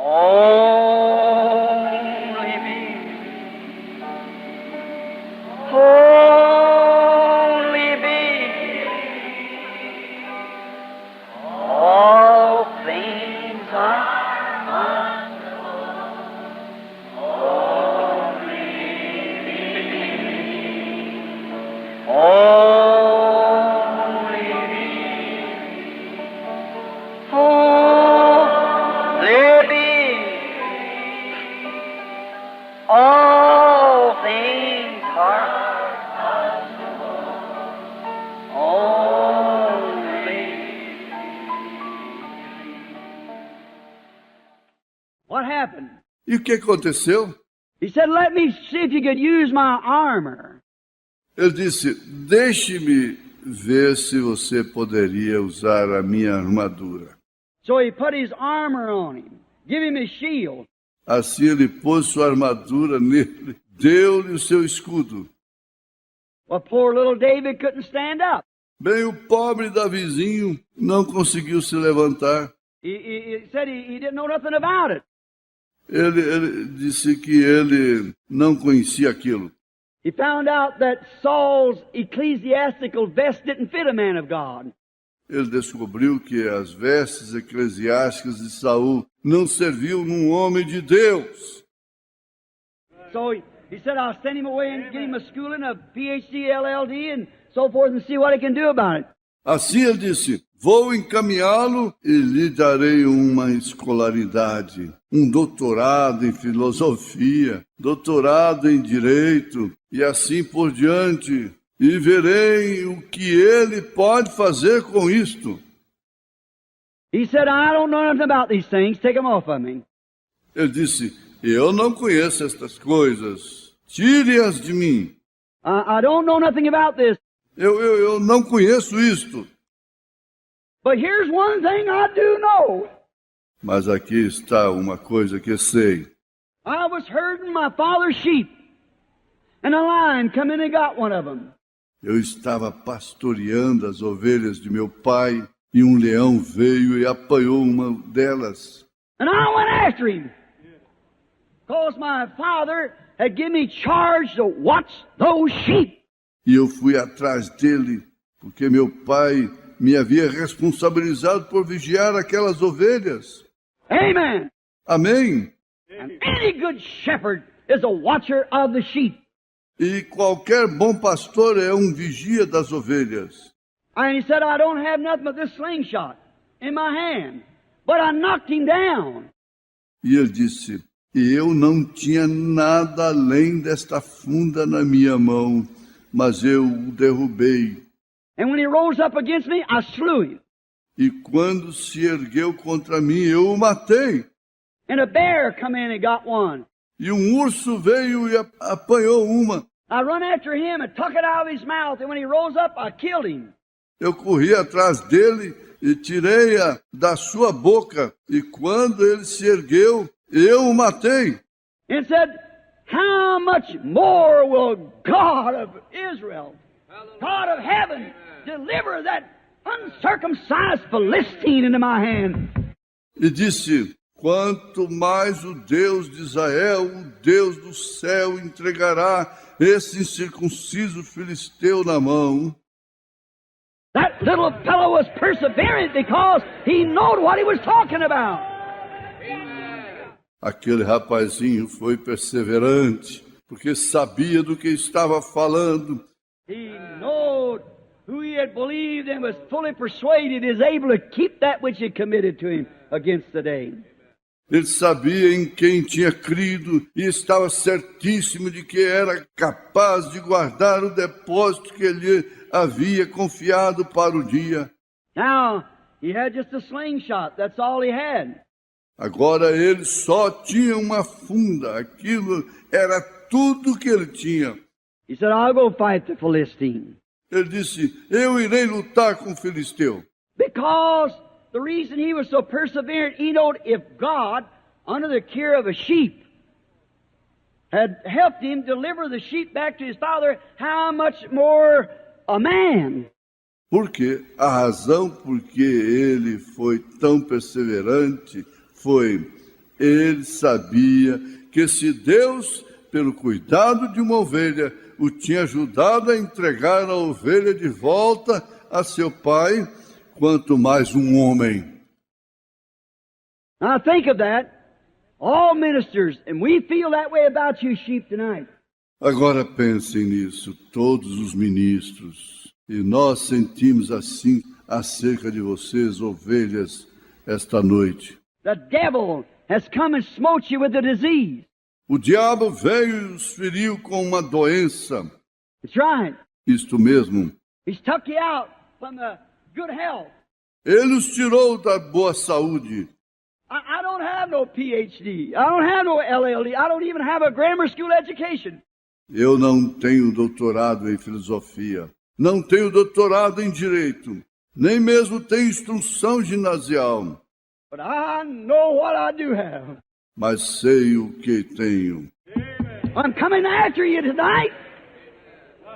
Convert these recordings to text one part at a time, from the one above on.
Only me. Only me. All things are only me. Only me. All things are only. What happened? E o que aconteceu? He said, let me see if you could use my armor. Ele disse, deixe-me ver se você poderia usar a minha armadura. So he put his armor on him, give him his shield. Assim ele pôs sua armadura nele, deu-lhe o seu escudo. Well, poor little David couldn't stand up. Bem, o pobre Davizinho não conseguiu se levantar. He said he didn't know nothing about it. Ele disse que ele não conhecia aquilo. He found out that Saul's ecclesiastical vest didn't fit a man of God. Ele descobriu que as vestes eclesiásticas de Saul não serviam num homem de Deus. So he said, I'll send him away and get him a schooling, a PhD, LLD, and so forth, and see what he can do about it. Assim ele disse, vou encaminhá-lo e lhe darei uma escolaridade, um doutorado em filosofia, doutorado em direito e assim por diante, e verei o que ele pode fazer com isto. He said, I don't know nothing about these things. Take them off of me. Ele disse, eu não conheço estas coisas, tire-as de mim. I don't know nothing about this. Eu não conheço isto. But here's one thing I do know. Mas aqui está uma coisa que sei. I was herding my father's sheep, and a lion come in and got one of them. Eu estava pastoreando as ovelhas de meu pai e um leão veio e apanhou uma delas. And I went after him, because my father had given me charge to watch those sheep. E eu fui atrás dele, porque meu pai me havia responsabilizado por vigiar aquelas ovelhas. Amen. Amém? And any good shepherd is a watcher of the sheep. E qualquer bom pastor é um vigia das ovelhas. And he said, I don't have nothing but this slingshot in my hand. But I knocked him down. E ele disse, eu não tinha nada além desta funda na minha mão, mas eu o derrubei. And when he rose up against me, I slew him. E quando se ergueu contra mim, eu o matei. And a bear come in and got one. E um urso veio e apanhou uma. I run after him and took it out of his mouth. And when he rose up, I killed him. Eu corri atrás dele e tirei-a da sua boca. E quando ele se ergueu, eu o matei. And said, how much more will God of Israel, God of heaven, deliver that uncircumcised Philistine into my hand? E disse, quanto mais o Deus de Israel, o Deus do céu, entregará esse incircunciso filisteu na mão. That little fellow was perseverant because he knew what he was talking about. Aquele rapazinho foi perseverante, porque sabia do que estava falando. He knew who he had believed and was fully persuaded is able to keep that which he committed to him against the day. Ele sabia em quem tinha crido e estava certíssimo de que era capaz de guardar o depósito que ele havia confiado para o dia. Now, he had just a slingshot. That's all he had. Agora ele só tinha uma funda. Aquilo era tudo que ele tinha. He said, I'll go fight the Philistine. Ele disse, eu irei lutar com o filisteu. Because the reason he was so perseverant, he knew if God, under the care of a sheep, had helped him deliver the sheep back to his father, how much more a man? Porque a razão por que ele foi tão perseverante foi Ele sabia que se Deus, pelo cuidado de uma ovelha, o tinha ajudado a entregar a ovelha de volta a seu pai, quanto mais um homem. Now think of that. All ministers, and we feel that way about you sheep tonight. Agora pensem nisso, todos os ministros. E nós sentimos assim acerca de vocês, ovelhas, esta noite. The devil has come and smote you with a disease. O diabo veio e os feriu com uma doença. That's right. Isto mesmo. He's took you out from the good health. Ele os tirou da boa saúde. I don't have no PhD. I don't have no LLD. I don't even have a grammar school education. Eu não tenho doutorado em filosofia. Não tenho doutorado em direito. Nem mesmo tenho instrução ginasial. But I know what I do have. Mas sei o que tenho. I'm coming after you tonight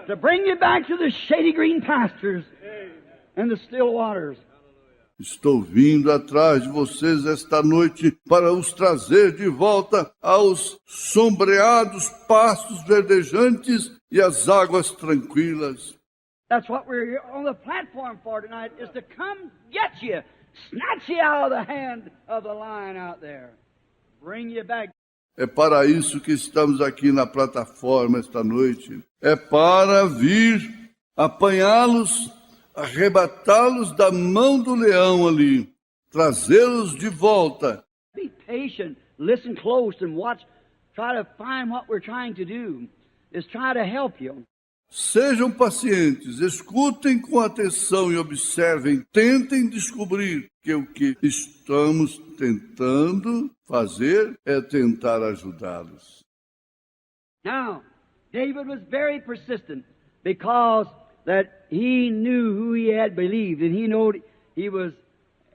to bring you back to the shady green pastures and the still waters. Estou vindo atrás de vocês esta noite para os trazer de volta aos sombreados pastos verdejantes e às águas tranquilas. That's what we're here on the platform for tonight, is to come get you, snatch you out of the hand of the lion out there, bring you back. É para isso que estamos aqui na plataforma esta noite. É para vir apanhá-los, arrebatá-los da mão do leão ali, trazê-los de volta. Be patient, listen close and watch, try to find what we're trying to do, is try to help you. Sejam pacientes, escutem com atenção e observem, tentem descobrir que o que estamos tentando fazer é tentar ajudá-los. Now, David was very persistent because that he knew who he had believed and he knew he was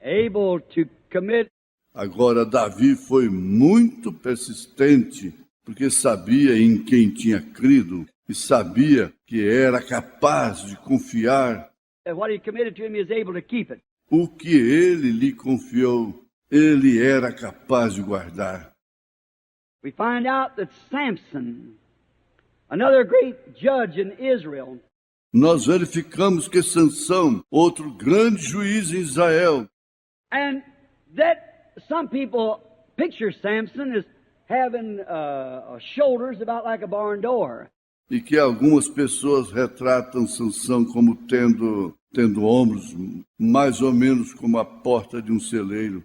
able to commit. Agora, Davi foi muito persistente porque sabia em quem tinha crido e sabia que era capaz de confiar. What he committed to him, he was able to keep it. O que ele lhe confiou, ele era capaz de guardar. We find out that Samson, another great judge in Israel, nós verificamos que Sansão, outro grande juiz em Israel, and that some people picture Samson as having shoulders about like a barn door. E que algumas pessoas retratam Sansão como tendo ombros mais ou menos como a porta de um celeiro.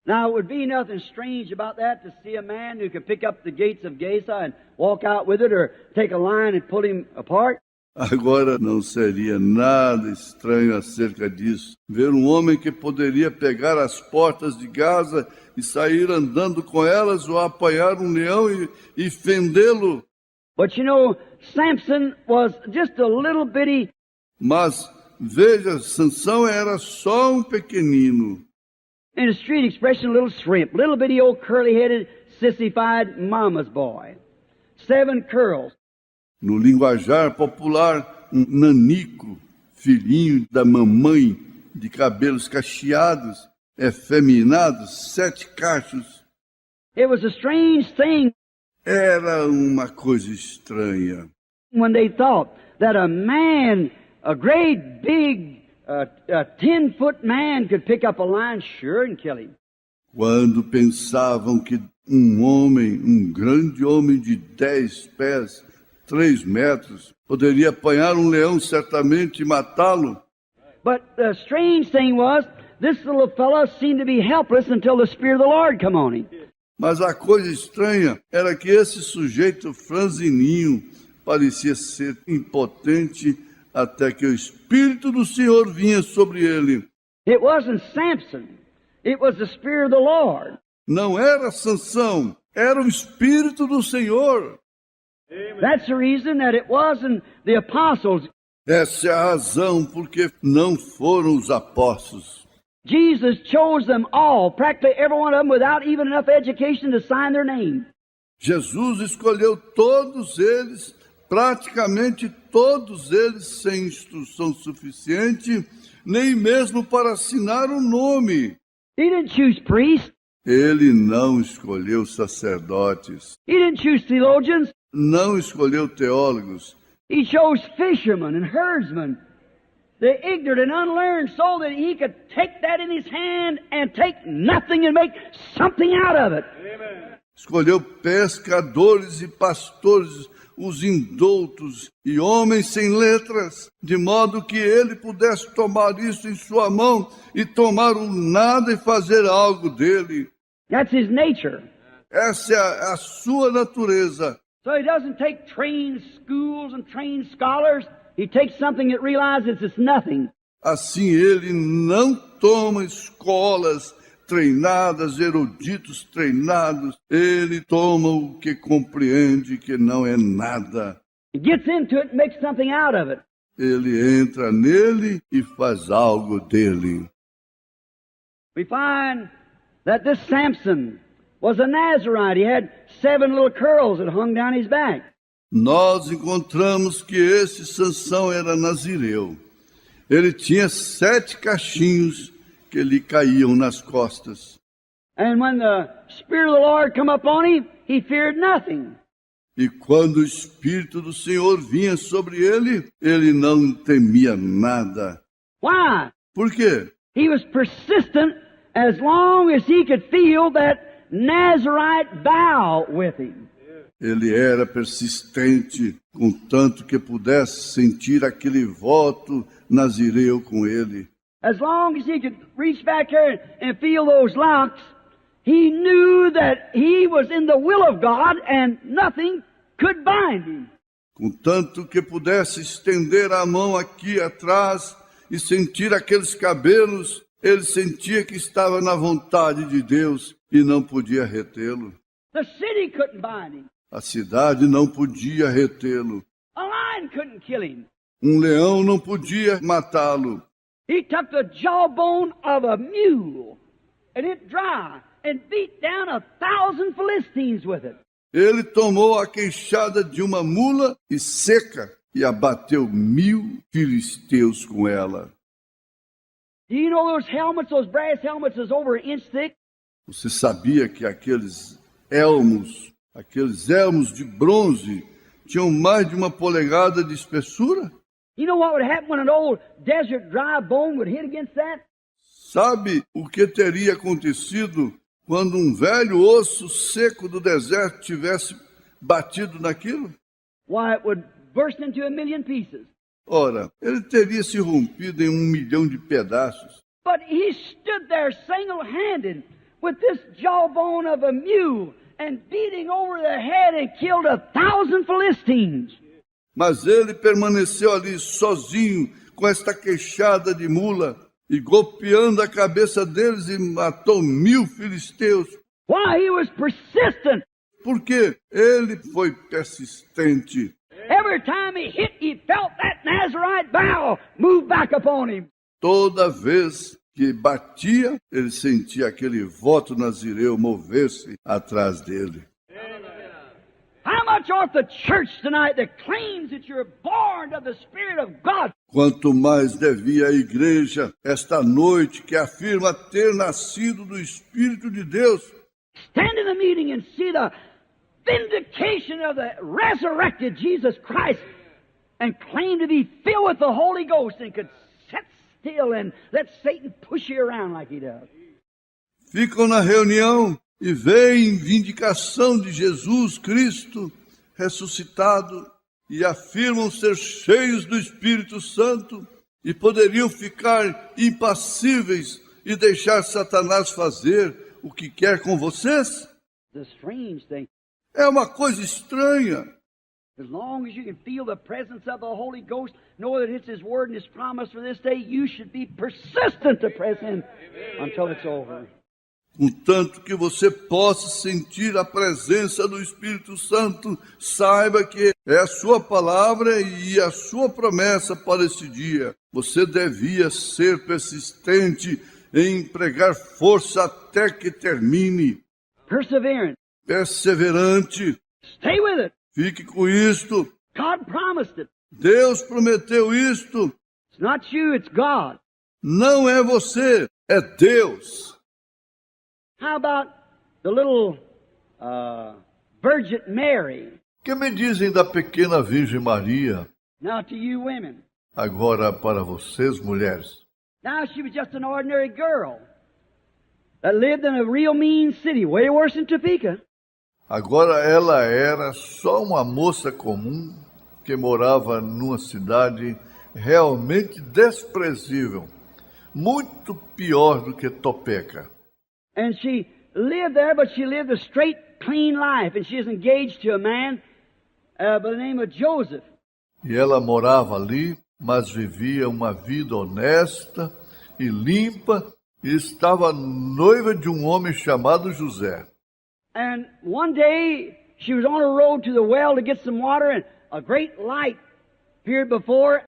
Now, it would be nothing strange about that to see a man who could pick up the gates of Gaza and walk out with it, or take a line and pull him apart. Agora não seria nada estranho acerca disso. Ver um homem que poderia pegar as portas de Gaza e sair andando com elas, ou apanhar um leão e fendê-lo. But you know, Samson was just a little bitty. Mas veja, Sansão era só um pequenino. In a street expression, a little shrimp, little bitty old curly-headed, sissified mama's boy. 7 curls. No linguajar popular, um nanico, filhinho da mamãe, de cabelos cacheados, efeminados, 7 cachos. It was a strange thing. Era uma coisa estranha. When they thought that a man, a great big, 10-foot man could pick up a lion, sure, and kill him. Quando pensavam que um homem, um grande homem de 10 pés, 3 metros, poderia apanhar um leão certamente e matá-lo. But the strange thing was, this little fellow seemed to be helpless until the Spirit of the Lord come on him. Mas a coisa estranha era que esse sujeito franzininho parecia ser impotente até que o Espírito do Senhor vinha sobre ele. It wasn't Samson. It was the Spirit of the Lord. Não era Sansão, era o Espírito do Senhor. That's the reason that it wasn't the apostles. Essa é a razão porque não foram os apóstolos. Jesus chose them all, practically every one of them, without even enough education to sign their name. Jesus escolheu todos eles, praticamente todos eles, sem instrução suficiente, nem mesmo para assinar o nome. He didn't choose priests. Ele não escolheu sacerdotes, He didn't choose theologians. não escolheu teólogos. He chose fishermen and herdsmen, the ignorant and unlearned, so that he could take that in his hand and take nothing and make something out of it. Escolheu pescadores e pastores, os indoutos e homens sem letras, de modo que ele pudesse tomar isso em sua mão e tomar o nada e fazer algo dele. That's his nature. Essa é a sua natureza. So he doesn't take trained schools and trained scholars. He takes something that realizes it's nothing. Assim ele não toma escolas treinadas, eruditos treinados. Ele toma o que compreende que não é nada. He gets into it and makes something out of it. Ele entra nele e faz algo dele. We find that this Samson was a Nazarite. He had 7 little curls that hung down his back. Nós encontramos que esse Sansão era nazireu. Ele tinha 7 cachinhos que lhe caíam nas costas. And when the Spirit of the Lord come upon him, he feared nothing. E quando o Espírito do Senhor vinha sobre ele, ele não temia nada. Why? Por quê? He was persistent as long as he could feel that Nazarite vow with him. Ele era persistente, contanto que pudesse sentir aquele voto nazireu com ele. As long as he could reach back here and feel those locks, he knew that he was in the will of God and nothing could bind him. Contanto que pudesse estender a mão aqui atrás e sentir aqueles cabelos, ele sentia que estava na vontade de Deus e não podia retê-lo. The city couldn't bind him. A cidade não podia retê-lo. A lion couldn't kill him. Um leão não podia matá-lo. He took the jawbone of a mule and it dry and beat down 1,000 Philistines with it. Ele tomou a queixada de uma mula e seca e abateu 1.000 filisteus com ela. Do you know those helmets, those brass helmets is over an inch thick? Você sabia que aqueles elmos de bronze tinham mais de 1 polegada de espessura? You know what would happen when an old desert dry bone would hit against that? Sabe o que teria acontecido quando um velho osso seco do deserto tivesse batido naquilo? Why, it would burst into 1,000,000 pieces. Ora, ele teria se rompido em 1.000.000 de pedaços. But he stood there single-handed with this jawbone of a mule and beating over the head and killed 1,000 Philistines. Mas ele permaneceu ali sozinho com esta queixada de mula e golpeando a cabeça deles e matou 1.000 filisteus. Why? He was persistent. Porque ele foi persistente. Every time he hit, he felt that Nazarite vow move back upon him. Toda vez que batia, ele sentia aquele voto nazireu mover-se atrás dele. How much ought the church tonight that claims that you're born of the Spirit of God? Quanto mais devia a igreja esta noite que afirma ter nascido do Espírito de Deus, Stand in the meeting and see the vindication of the resurrected Jesus Christ and claim to be filled with the Holy Ghost and could sit still and let Satan push you around like he does. ficam na reunião e veem vindicação de Jesus Cristo ressuscitado e afirmam ser cheios do Espírito Santo e poderiam ficar impassíveis e deixar Satanás fazer o que quer com vocês? The strange thing, É uma coisa estranha. as long as you can feel the presence of the Holy Ghost, know that it's His Word and His promise for this day, you should be persistent to press in until it's over. Contanto que você possa sentir a presença do Espírito Santo, saiba que é a sua palavra e a sua promessa para esse dia. Você devia ser persistente em empregar força até que termine. Perseverance. Perseverante. Stay with it. Fique com isto. God promised it. Deus prometeu isto. It's not you, it's God. Não é você, é Deus. How about the little Virgin Mary. Que me dizem da pequena Virgem Maria? Now to you women. Agora para vocês, mulheres. Now she was just an ordinary girl that lived in a real mean city, way worse than Topeka. Agora ela era só uma moça comum que morava numa cidade realmente desprezível, muito pior do que Topeka. And she lived there, but she lived a straight, clean life, and she was engaged to a man by the name of Joseph. E ela morava ali, mas vivia uma vida honesta e limpa e estava noiva de um homem chamado José. And one day she was on her road to the well to get some water, and a great light appeared before.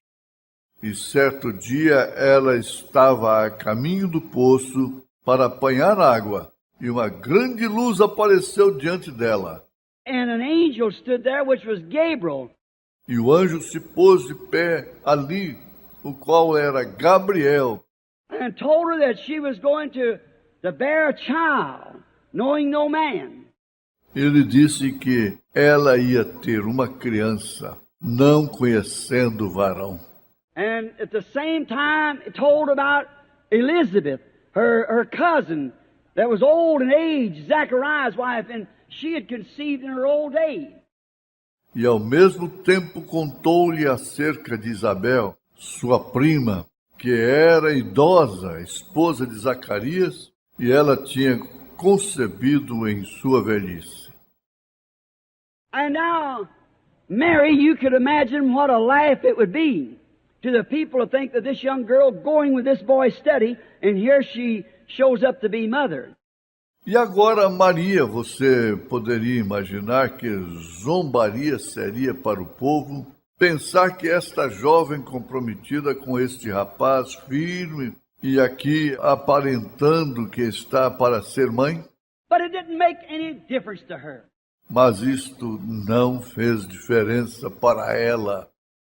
E certo dia ela estava a caminho do poço para apanhar água, e uma grande luz apareceu diante dela. And an angel stood there, which was Gabriel. E o anjo se pôs de pé ali, o qual era Gabriel, And told her that she was going to bear a child, knowing no man. Ele disse que ela ia ter uma criança, não conhecendo o varão. And at the same time, it told about Elizabeth, her cousin, that was old in age, Zachariah's wife, and she had conceived in her old age. E ao mesmo tempo contou-lhe acerca de Isabel, sua prima, que era idosa, esposa de Zacarias, e ela tinha concebido em sua velhice. And now, Mary, you could imagine what a laugh it would be to the people to think that this young girl going with this boy study, and here she shows up to be mother. E agora, Maria, você poderia imaginar que zombaria seria para o povo pensar que esta jovem comprometida com este rapaz firme e aqui aparentando que está para ser mãe? But it didn't make any difference to her. Mas isto não fez diferença para ela.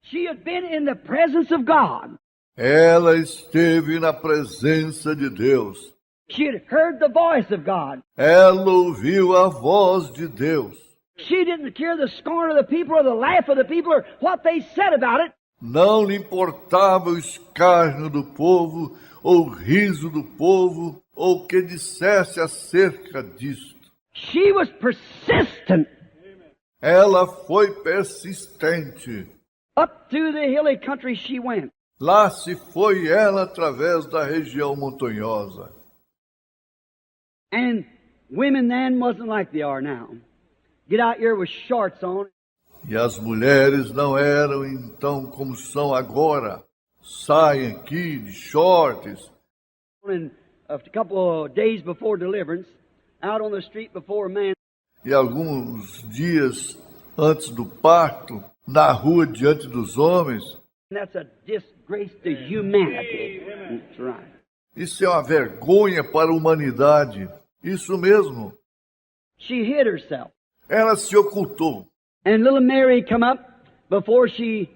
She had been in the presence of God. Ela esteve na presença de Deus. She had heard the voice of God. Ela ouviu a voz de Deus. She didn't care the scorn of the people or the laugh of the people or what they said about it. Não lhe importava o escárnio do povo, ou o riso do povo, ou o que dissesse acerca disto. She was persistent. Ela foi persistente. Up through the hilly country she went. Lá se foi ela através da região montanhosa. And women then wasn't like they are now. Get out here with shorts on. E as mulheres não eram então como são agora. Saem aqui de shorts. And a couple of days before deliverance, out on the street before a man. E alguns dias antes do parto, na rua diante dos homens. That's a disgrace to humanity. That's right. Isso é uma vergonha para a humanidade. Isso mesmo. She hid herself. Ela se ocultou. And little Mary come up before she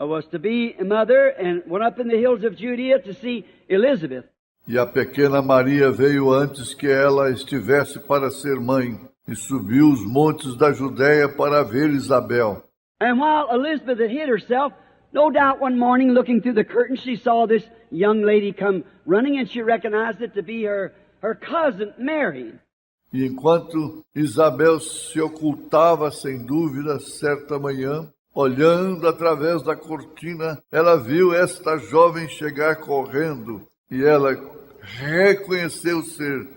was to be a mother and went up in the hills of Judea to see Elizabeth. E a pequena Maria veio antes que ela estivesse para ser mãe e subiu os montes da Judéia para ver Isabel. And while Elizabeth had hid herself, no doubt one morning looking through the curtain she saw this young lady come running and she recognized it to be her cousin Mary. E enquanto Isabel se ocultava sem dúvida, certa manhã, olhando através da cortina, ela viu esta jovem chegar correndo e ela reconheceu ser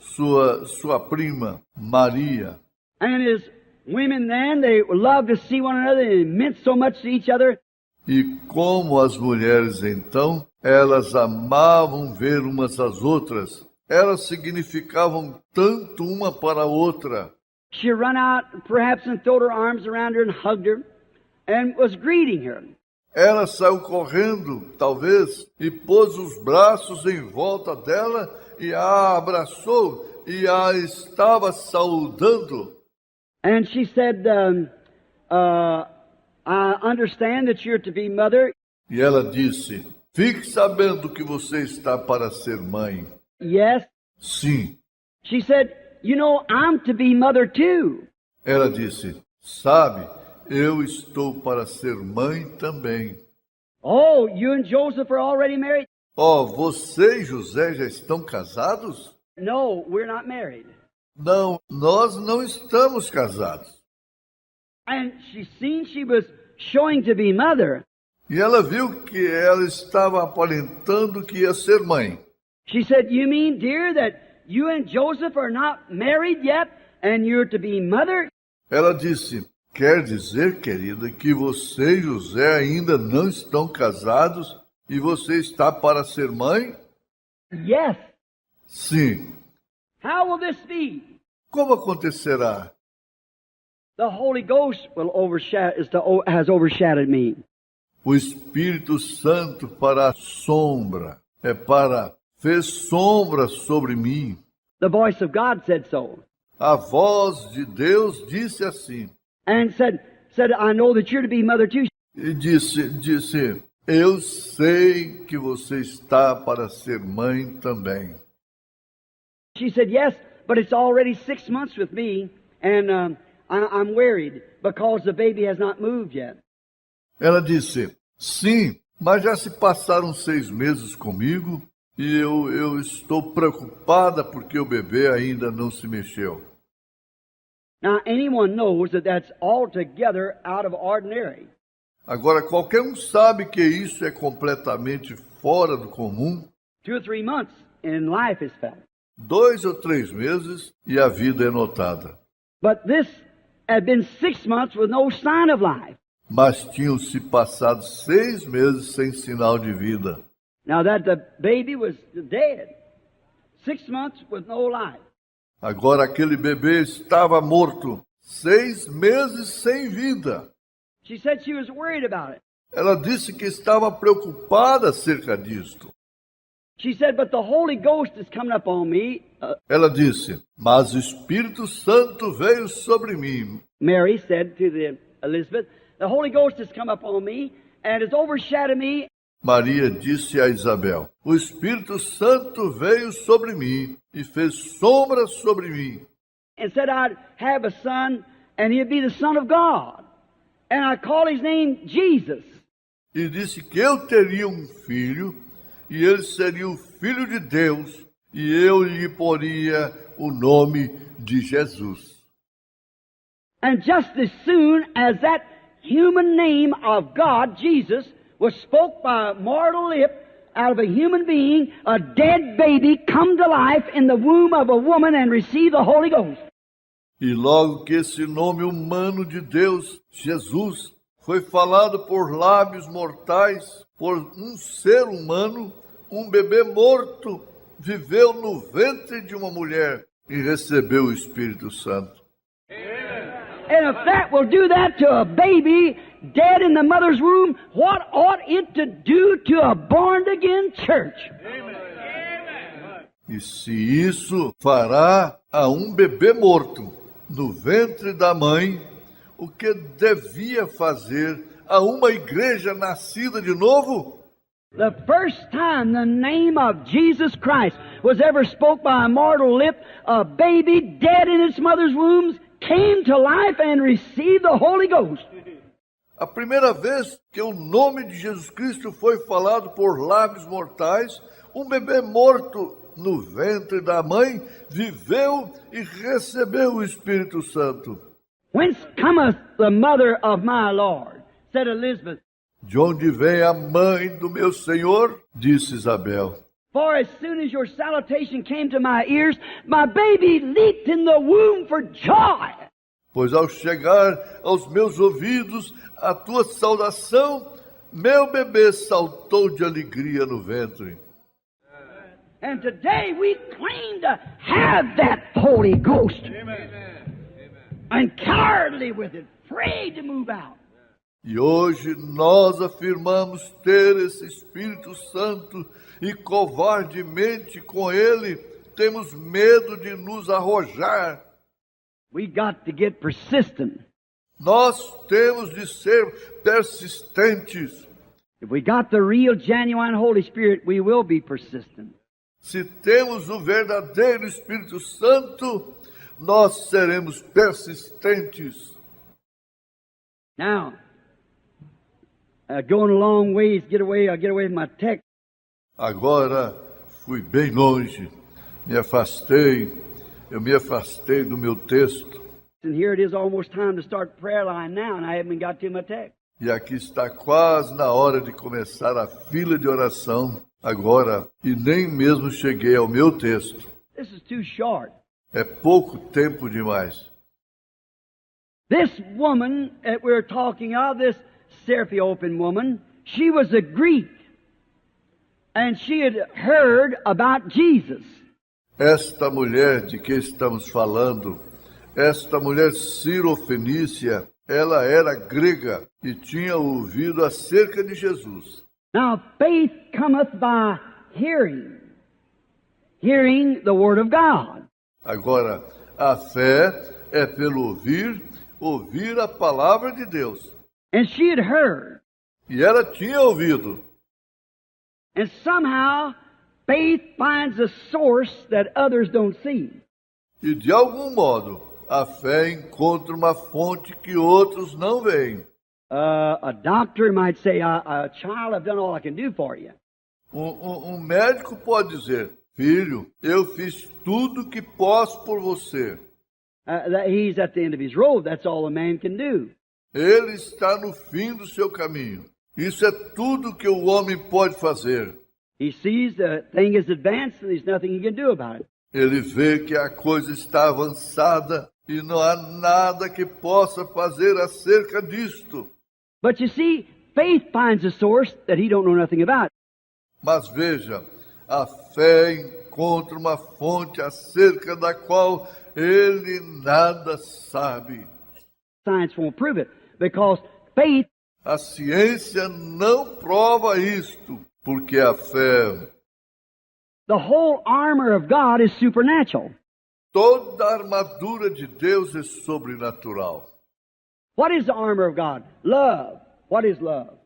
sua prima, Maria. And as women then, they loved to see one another and it meant so much to each other. E como as mulheres então, elas amavam ver umas às outras. Elas significavam tanto uma para a outra. She ran out perhaps and threw her arms around her and hugged her and was greeting her. Ela saiu correndo, talvez, e pôs os braços em volta dela e a abraçou e a estava saudando. And she said, I understand that you're to be mother. E ela disse, fique sabendo que você está para ser mãe. Yes. Sim. She said, you know, I'm to be mother too. Ela disse: sabe, eu estou para ser mãe também. Oh, you and Joseph are already married? Oh, você e José já estão casados? No, we're not married. Não, nós não estamos casados. And she was showing to be mother. E ela viu que ela estava aparentando que ia ser mãe. She said, you mean, dear, that you and Joseph are not married yet and you're to be mother? Ela disse: quer dizer, querida, que você e José ainda não estão casados e você está para ser mãe? Yes. Sim. How will this be? Como acontecerá? The Holy Ghost has overshadowed me. O Espírito Santo para a sombra, fez sombra sobre mim. The voice of God said so. A voz de Deus disse assim. And said, I know that you're to be mother too. E disse, eu sei que você está para ser mãe também. She said, yes, but it's already 6 months with me, and I'm worried because the baby has not moved yet. Ela disse, sim, mas já se passaram 6 meses comigo e eu estou preocupada porque o bebê ainda não se mexeu. Now, anyone knows that that's altogether out of ordinary. Agora, qualquer um sabe que isso é completamente fora do comum. 2 or 3 months in life is felt. 2 ou 3 meses e a vida é notada. But this had been 6 months with no sign of life. Mas tinham se passado 6 meses sem sinal de vida. Now that the baby was dead, 6 months with no life. Agora aquele bebê estava morto, 6 meses sem vida. She said she was worried about it. Ela disse que estava preocupada acerca disto. She said, but the Holy Ghost is coming upon me. Ela disse, mas o Espírito Santo veio sobre mim. Mary said to Elizabeth, the Holy Ghost has come upon me and has overshadowed me. Maria disse a Isabel, o Espírito Santo veio sobre mim e fez sombra sobre mim. And said I'd have a son and he'd be the Son of God. And I call his name Jesus. E disse que eu teria um filho e ele seria o Filho de Deus e eu lhe poria o nome de Jesus. And just as soon as that human name of God, Jesus, was spoke by a mortal lip out of a human being, a dead baby come to life in the womb of a woman and receive the Holy Ghost. E logo que esse nome humano de Deus, Jesus, foi falado por lábios mortais, por um ser humano, um bebê morto, viveu no ventre de uma mulher e recebeu o Espírito Santo. And if that will do that to a baby dead in the mother's womb, what ought it to do to a born-again church? E se isso fará a um bebê morto no ventre da mãe, o que devia fazer a uma igreja nascida de novo? The first time the name of Jesus Christ was ever spoke by a mortal lip, a baby dead in its mother's womb came to life and received the Holy Ghost. A primeira vez que o nome de Jesus Cristo foi falado por lábios mortais, um bebê morto no ventre da mãe viveu e recebeu o Espírito Santo. Whence cometh the mother of my Lord? Said Elizabeth. De onde vem a mãe do meu Senhor? Disse Isabel. For as soon as your salutation came to my ears, my baby leaped in the womb for joy. Pois ao chegar aos meus ouvidos a tua saudação, meu bebê saltou de alegria no ventre. And today we claim to have that Holy Ghost. Amen. And cowardly with it, afraid to move out. E hoje nós afirmamos ter esse Espírito Santo e covardemente com ele temos medo de nos arrojar. We got to get persistent. Nós temos de ser persistentes. If we got the real, genuine Holy Spirit, we will be persistent. Se temos o verdadeiro Espírito Santo, nós seremos persistentes. Now, going a long ways, I'll get away from my text. Agora fui bem longe, eu me afastei do meu texto. And here it is almost time to start prayer line now, and I haven't got to my text. E aqui está quase na hora de começar a fila de oração agora, e nem mesmo cheguei ao meu texto. This is too short. É pouco tempo demais. This woman that we're talking of, this Serapiopan woman, she was a Greek, and she had heard about Jesus. Esta mulher de que estamos falando, esta mulher cirofenícia, ela era grega e tinha ouvido acerca de Jesus. Now, faith cometh by hearing the Word of God. Agora, a fé é pelo ouvir a palavra de Deus. And she had heard. E ela tinha ouvido. And somehow, faith finds a source that others don't see. E de algum modo, a fé encontra uma fonte que outros não veem. A doctor might say, child, I've done all I can do for you. Um médico pode dizer, filho, eu fiz tudo que posso por você. That he's at the end of his road. That's all a man can do. Ele está no fim do seu caminho. Isso é tudo que o homem pode fazer. He sees the thing is advanced and there's nothing he can do about it. Ele vê que a coisa está avançada e não há nada que possa fazer acerca disto. But you see, faith finds a source that he don't know nothing about. Mas veja, a fé encontra uma fonte acerca da qual ele nada sabe. Science won't prove it because faith. A ciência não prova isto, porque a fé. The whole armor of God is supernatural. Toda a armadura de Deus é sobrenatural. What is the armor of God? Love. What is love?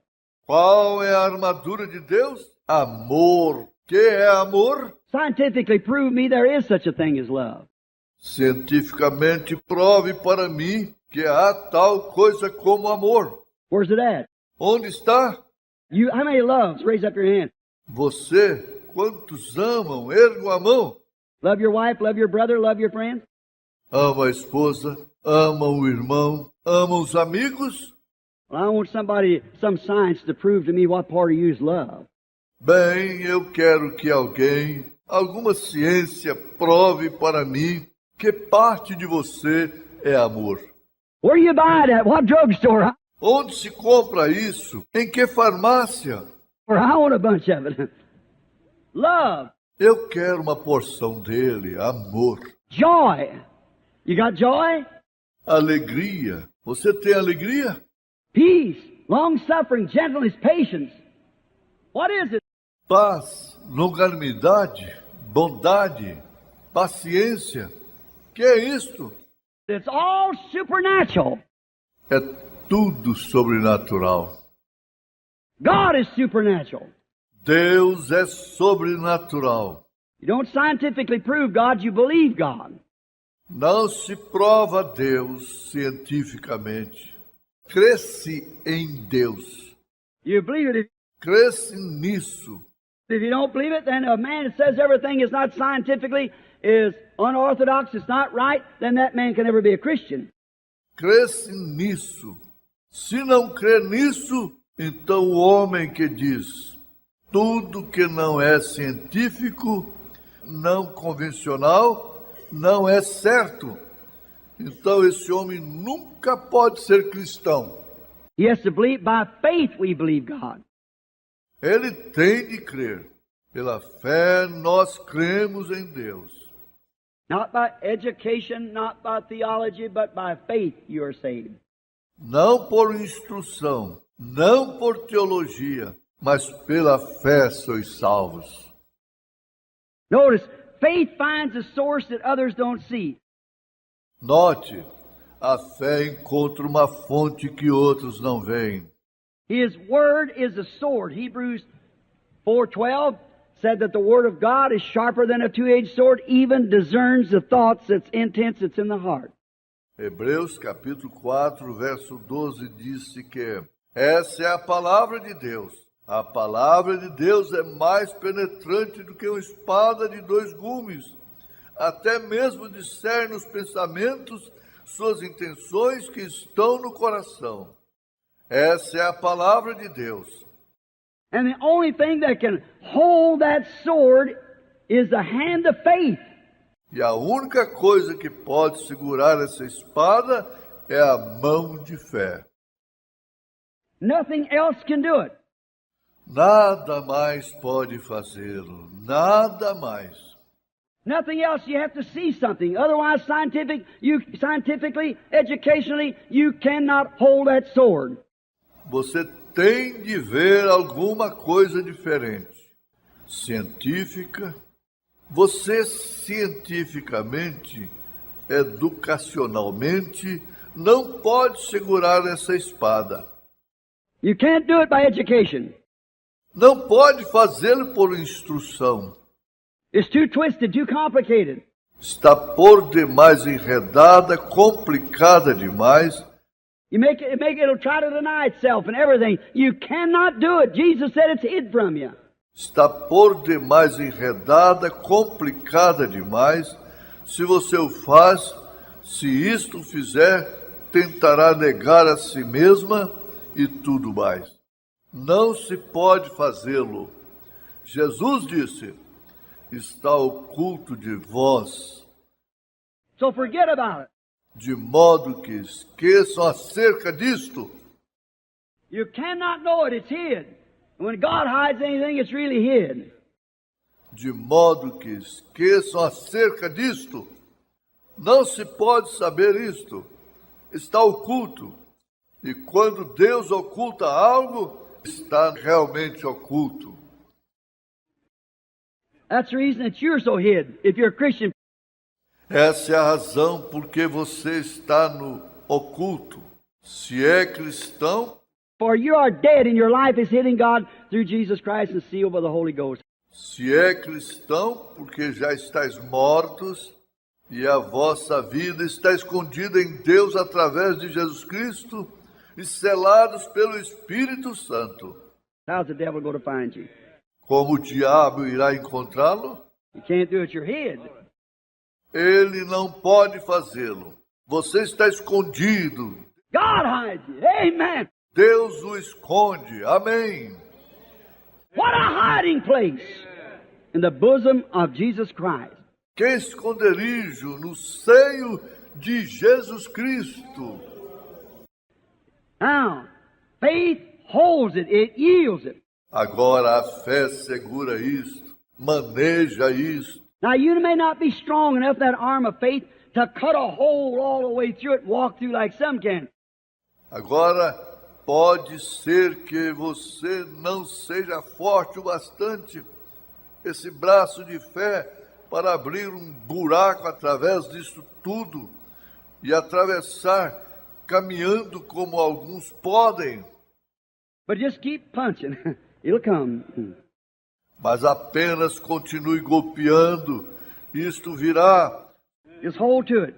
Qual é a armadura de Deus? Amor. Que é amor? Scientifically prove me there is such a thing as love. Cientificamente prove para mim que há tal coisa como amor. Where's it at? Onde está? How many loves? Raise up your hand. Você, quantos amam? Ergam a mão. Love your wife, love your brother, love your friends. Ama a esposa, ama o irmão, ama os amigos. Well, I want some science to prove to me what part of you is love. Bem, eu quero que alguma ciência prove para mim que parte de você é amor. Where do you buy it at? What drugstore? Onde se compra isso? Em que farmácia? Or I want a bunch of it. Love. Eu quero uma porção dele, amor. Joy. You got joy? Alegria. Você tem alegria? Peace, long-suffering, gentleness, patience. What is it? Paz, longanimidade, bondade, paciência. Que é isto? It's all supernatural. É tudo sobrenatural. God is supernatural. Deus é sobrenatural. You don't scientifically prove God, you believe God. Não se prova Deus cientificamente. Cresce em Deus. You believe it. Cresce nisso. If you don't believe it, then a man that says everything is not scientifically, is unorthodox, it's not right, then that man can never be a Christian. Cresce nisso. Se não crê nisso, então o homem que diz tudo que não é científico, não convencional, não é certo. Então esse homem nunca pode ser cristão. He has to believe, by faith we believe God. Ele tem de crer. Pela fé nós cremos em Deus. Not by education, not by theology, but by faith you are saved. Não por instrução, não por teologia, mas pela fé sois salvos. Notice, faith finds a source that others don't see. Note, a fé encontra uma fonte que outros não veem. His word is a sword. Hebrews 4:12 said that the Word of God is sharper than a two-edged sword, even discerns the thoughts, its intents, that's in the heart. Hebreus capítulo 4, verso 12 disse que essa é a palavra de Deus. A palavra de Deus é mais penetrante do que uma espada de dois gumes, até mesmo discerne os pensamentos, suas intenções que estão no coração. Essa é a palavra de Deus. And the only thing that can hold that sword is the hand of faith. E a única coisa que pode segurar essa espada é a mão de fé. Nothing else can do it. Nada mais pode fazê-lo, nada mais. Nothing else, you have to see something. Otherwise, scientifically, educationally, you cannot hold that sword. Você tem de ver alguma coisa diferente. Científica. Você cientificamente, educacionalmente, não pode segurar essa espada. You can't do it by education. Não pode fazê-lo por instrução. It's too twisted, too complicated. Está por demais enredada, complicada demais. It'll try to deny itself and everything. You cannot do it. Jesus said it's hid from you. Está por demais enredada, complicada demais. Se você o faz, se isto fizer, tentará negar a si mesma e tudo mais. Não se pode fazê-lo. Jesus disse, está oculto de vós. So forget about it. De modo que esqueçam acerca disto. You cannot know it, it's hid. And when God hides anything, it's really hid. De modo que esqueçam acerca disto. Não se pode saber isto. Está oculto. E quando Deus oculta algo, está realmente oculto. That's the reason that you're so hid, if you're a Christian. Essa é a razão por que você está no oculto. Se é cristão, For you are dead and your life is hid in God through Jesus Christ and sealed by the Holy Ghost. se é cristão, porque já estáis mortos e a vossa vida está escondida em Deus através de Jesus Cristo e selados pelo Espírito Santo. How's the devil going to find you? Como o diabo irá encontrá-lo? You can't do it, you're hid. Ele não pode fazê-lo. Você está escondido. God hides you. Amen. Deus o esconde. Amém. What a hiding place in the bosom of Jesus Christ. Que esconderijo no seio de Jesus Cristo. Now, faith holds it, it yields it. Agora a fé segura isto, maneja isto. Now, you may not be strong enough, that arm of faith, to cut a hole all the way through it and walk through like some can. Agora, pode ser que você não seja forte o bastante, esse braço de fé, para abrir um buraco através disso tudo e atravessar caminhando como alguns podem. But just keep punching. It'll come. Mas apenas continue golpeando, isto virá. Just hold to it.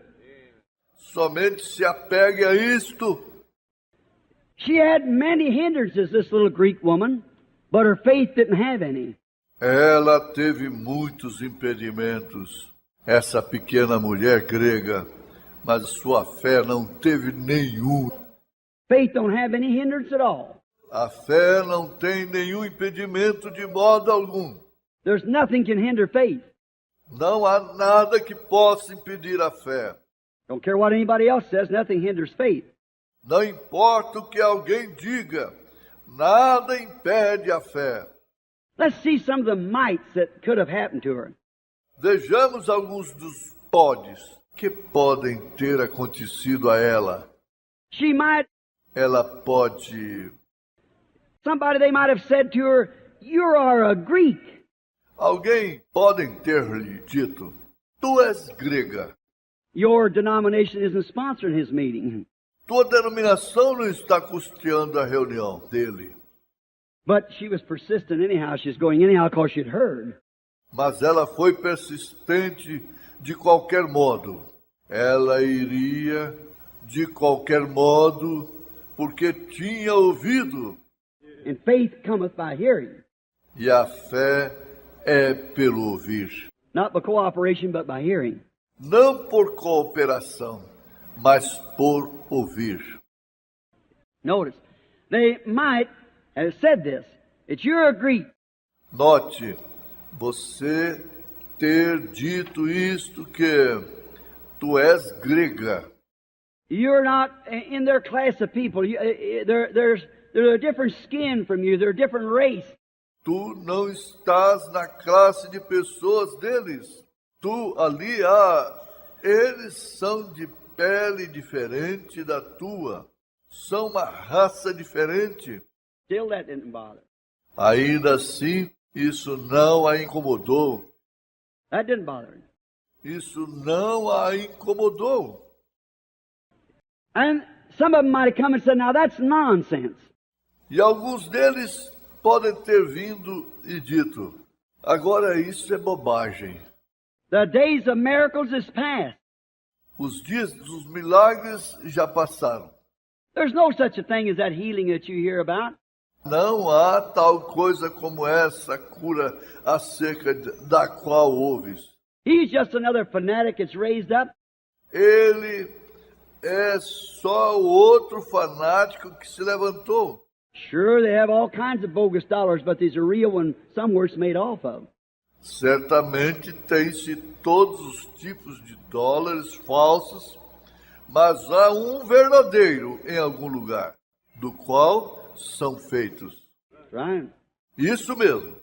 Somente se apegue a isto. She had many hindrances, this little Greek woman, but her faith didn't have any. Ela teve muitos impedimentos, essa pequena mulher grega, mas sua fé não teve nenhum. Faith don't have any hindrance at all. A fé não tem nenhum impedimento de modo algum. There's nothing can hinder faith. Não há nada que possa impedir a fé. Don't care what anybody else says, nothing hinders faith. Não importa o que alguém diga, nada impede a fé. Let's see some of the mites that could have happened to her. Vejamos alguns dos podes que podem ter acontecido a ela. She might, Ela pode... they might have said to her, you are a Greek. Alguém podem ter-lhe dito, tu és grega. Your denomination isn't sponsoring his meeting. Tua denominação não está custeando a reunião dele. But she was persistent anyhow. She was going anyhow because she'd heard. Mas ela foi persistente de qualquer modo. Ela iria de qualquer modo porque tinha ouvido. And faith cometh by hearing. E a fé é pelo ouvir. Not by cooperation, but by hearing. Não por cooperação, mas por ouvir. Notice, they might have said this. It's your Greek. Note, você ter dito isto que tu és grega. You're not in their class of people. They're a different skin from you. They're a different race. Tu não estás na classe de pessoas deles. Tu ali, eles são de pele diferente da tua. São uma raça diferente. Still that didn't bother. Ainda assim, isso não a incomodou. That didn't bother him. Isso não a incomodou. And some of them might have come and said, now that's nonsense. E alguns deles podem ter vindo e dito, agora isso é bobagem. The days of miracles is past. Os dias dos milagres já passaram. There's no such a thing as that healing that you hear about. Não há tal coisa como essa cura acerca da qual ouves. He's just another fanatic that's raised up. Ele é só outro fanático que se levantou. Sure, they have all kinds of bogus dollars, but there's a real one somewhere it's made off of. Certamente tem-se todos os tipos de dólares falsos, mas há um verdadeiro em algum lugar, do qual são feitos. Right. Isso mesmo.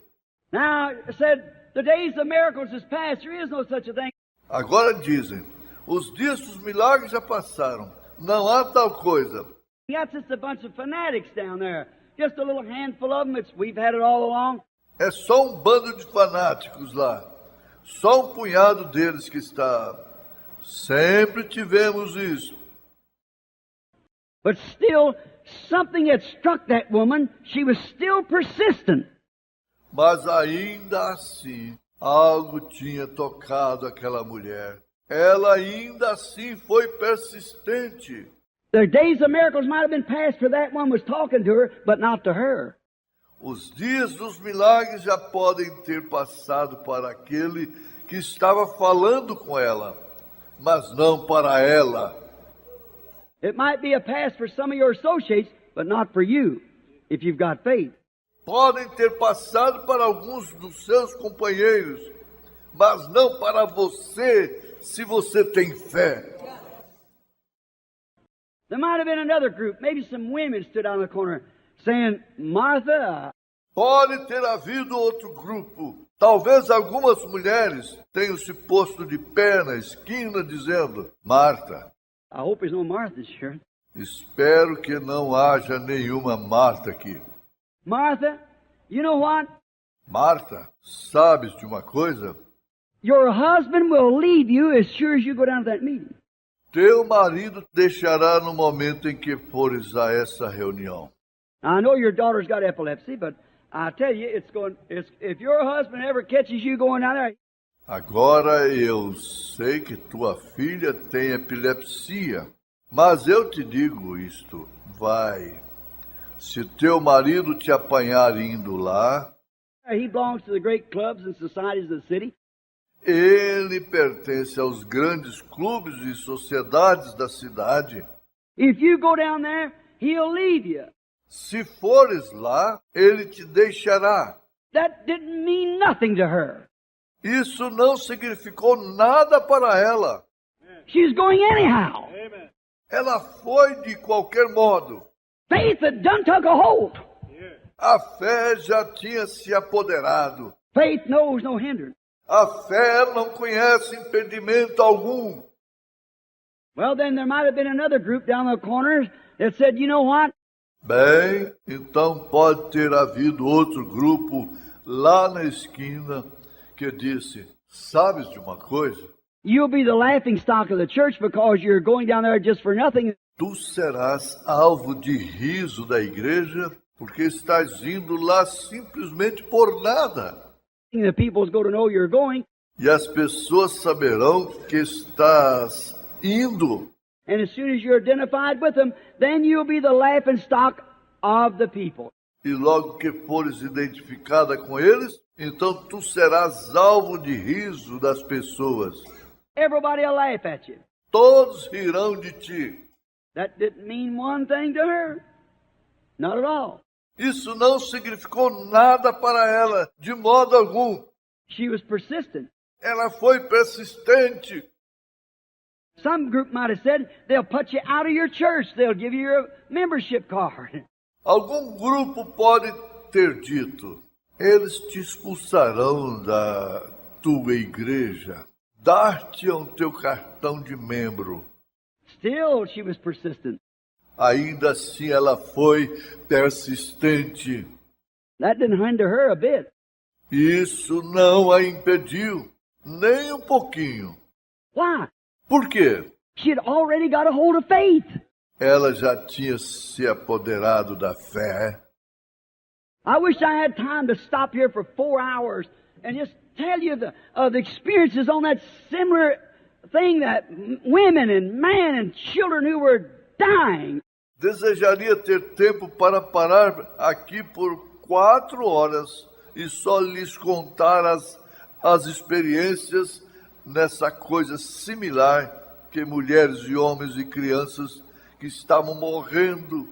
Now, it said, the days of miracles is past. There is no such a thing. Agora dizem, os dias dos milagres já passaram. Não há tal coisa. That's just a bunch of fanatics down there. Just a little handful of them. We've had it all along. É só um bando de fanáticos lá. Só um punhado deles que está. Sempre tivemos isso. But still, something had struck that woman. She was still persistent. Mas ainda assim, algo tinha tocado aquela mulher. Ela ainda assim foi persistente. The days of miracles might have been past for that one was talking to her, but not to her. Os dias dos milagres já podem ter passado para aquele que estava falando com ela, mas não para ela. It might be a past for some of your associates, but not for you, if you've got faith. Podem ter passado para alguns dos seus companheiros, mas não para você, se você tem fé. There might have been another group, maybe some women stood on the corner saying, Martha. Pode ter havido outro grupo. Talvez algumas mulheres tenham se posto de pé na esquina dizendo, Marta. I hope there's no Marthas here. Espero que não haja nenhuma Marta aqui. Martha, you know what? Marta, sabes de uma coisa? Your husband will leave you as sure as you go down to that meeting. Teu marido deixará no momento em que fores a essa reunião. Now, I know your daughter's got epilepsy, but I tell you, if your husband ever catches you going down there. Agora eu sei que tua filha tem epilepsia, mas eu te digo isto, vai. Se teu marido te apanhar indo lá, He belongs to the great clubs and societies of the city. ele pertence aos grandes clubes e sociedades da cidade. If you go down there, he'll leave you. Se fores lá, ele te deixará. That didn't mean nothing to her. Isso não significou nada para ela. She's going anyhow. Ela foi de qualquer modo. Faith had done took a hold. A fé já tinha se apoderado. Faith knows no hindrance. A fé não conhece impedimento algum. Well, then there might have been another group down the corners that said, you know what? Bem, então pode ter havido outro grupo lá na esquina que disse, sabes de uma coisa? You'll be the laughing stock of the church because you're going down there just for nothing. Tu serás alvo de riso da igreja porque estás indo lá simplesmente por nada. The people's going to know you're going. E as pessoas saberão que estás indo. And as soon as you're identified with them, then you'll be the laughing stock of the people. E logo que fores identificada com eles, então tu serás alvo de riso das pessoas. Everybody will laugh at you. Todos rirão de ti. That didn't mean one thing to her. Not at all. Isso não significou nada para ela, de modo algum. She was persistent. Ela foi persistente. Some group might have said, they'll put you out of your church. They'll give you your membership card. Algum grupo pode ter dito, eles te expulsarão da tua igreja, dar-te-ão teu cartão de membro. Still, she was persistent. Ainda assim ela foi persistente. That didn't hinder her a bit. Isso não a impediu, nem um pouquinho. Why? Por quê? She had already got a hold of faith. Ela já tinha se apoderado da fé. I wish I had time to stop here for 4 hours and just tell you the experiences on that similar thing, that women and men and children who were dying. Desejaria ter tempo para parar aqui por 4 horas e só lhes contar as experiências nessa coisa similar que mulheres e homens e crianças que estavam morrendo.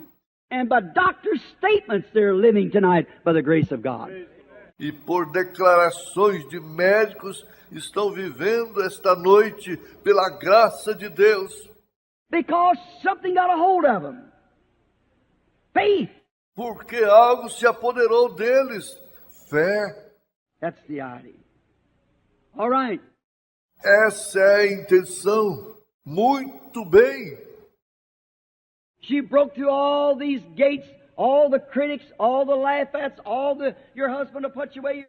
And by doctors' statements they're living tonight by the grace of God. E por declarações de médicos estão vivendo esta noite pela graça de Deus. Because something got a hold of them. Faith. Porque algo se apoderou deles. Fé. That's the idea. All right. Essa é a intenção. Muito bem. She broke through all these gates, all the critics, all the laugh-ats, your husband will put you away.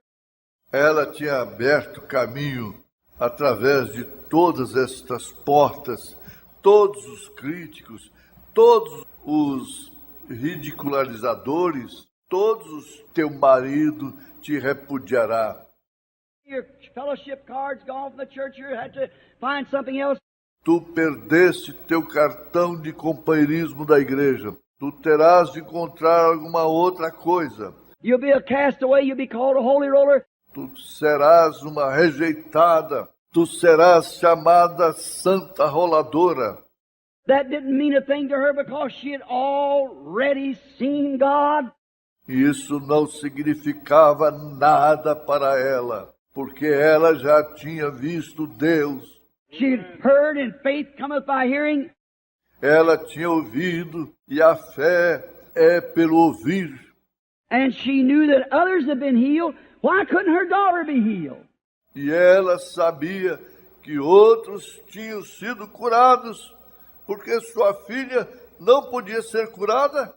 Ela tinha aberto caminho através de todas estas portas, todos os críticos, todos os ridicularizadores, todos teu marido te repudiará. Your fellowship card's gone from the church, you had to find something else. Tu perdeste teu cartão de companheirismo da igreja. Tu terás de encontrar alguma outra coisa. You'll be a castaway, you'll be called a holy roller. Tu serás uma rejeitada. Tu serás chamada santa roladora. That didn't mean a thing to her because she had already seen God. Isso não significava nada para ela, porque ela já tinha visto Deus. She had heard, and faith cometh by hearing. Ela tinha ouvido, e a fé é pelo ouvir. And she knew that others had been healed. Why couldn't her daughter be healed? E ela sabia que outros tinham sido curados, porque sua filha não podia ser curada.